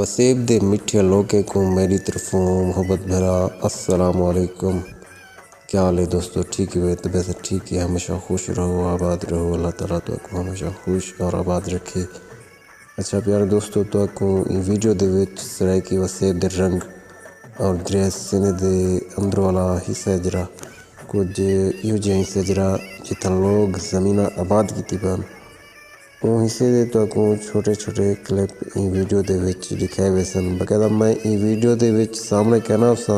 वसीब दे मिठे लोके को मेरी तरफों मोहब्बत भरा अस्सलाम वालेकुम। क्या हाल है दोस्तों, ठीक है? तो वैसे ठीक है, हमेशा खुश रहो, आबाद रहो। अल्लाह ताला तो आपको हमेशा खुश और आबाद रखे। अच्छा प्यारे दोस्तों, तो आपको वीडियो दे विच सराइकी वसीब दे रंग और ड्रेस सिने दे अंदर वाला हिस्सा जरा कुछ यूं जिहा हिस्सा जरा जितना लोग ज़मीन आबाद की पन वो हिस्से दे तो आपको छोटे छोटे क्लिप ई वीडियो दे विच दिखाए हुए सन। बकायदा मैं ई वीडियो दे विच सामने कहना सा,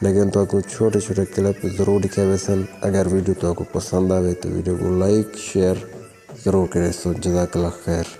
लेकिन तो आपको छोटे छोटे क्लिप ज़रूर दिखाए हुए सन। अगर वीडियो तो आपको पसंद आवे तो वीडियो को लाइक शेयर ज़रूर करें। सो जज़ाकल्लाह खैर।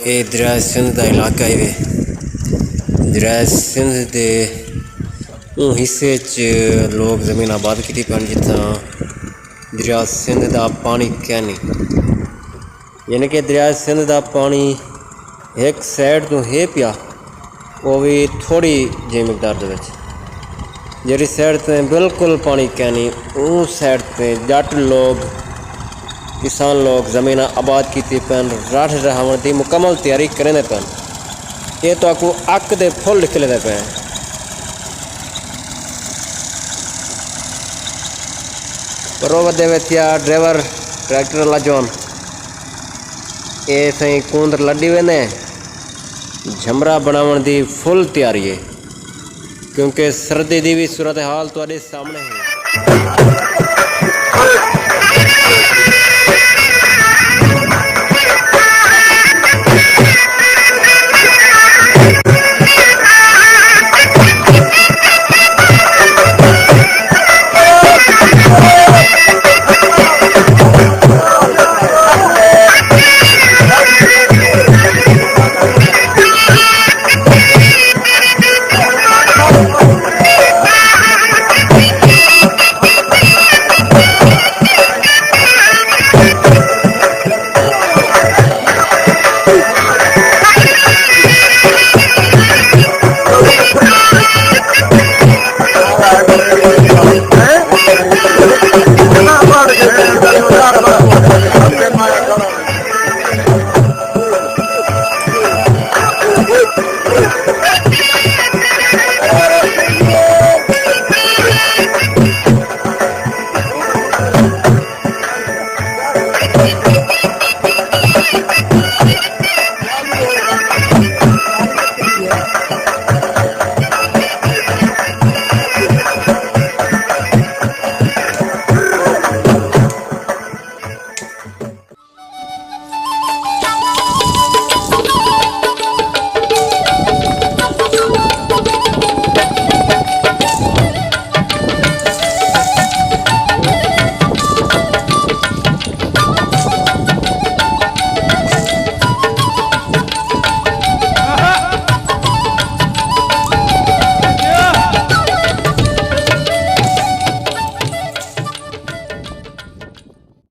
ये दरिया सिंध का इलाका है। दरिया सिंध के हिस्से च लोग जमीन आबाद की पन जितना दरिया सिंध का पानी क्या नहीं, यानी कि दरिया सिंध का पानी एक साइड तो है पिया, वो भी थोड़ी जी मकदार जी साइड से बिल्कुल पानी क्या नहीं, उस साइड से जट लोग किसान लोग ज़मीन आबाद की पन राठ रहावन की मुकम्मल तैयारी करें पन। ये तो आपको अक दे फुल निकले पे रोड दे ड्राइवर ट्रैक्टर वाला जोन ये सही कूंद लड़ी वेंदे झमरा बनावन की फुल तैयारी है, क्योंकि सर्दी की भी सूरत हाल तुहाडे सामने है।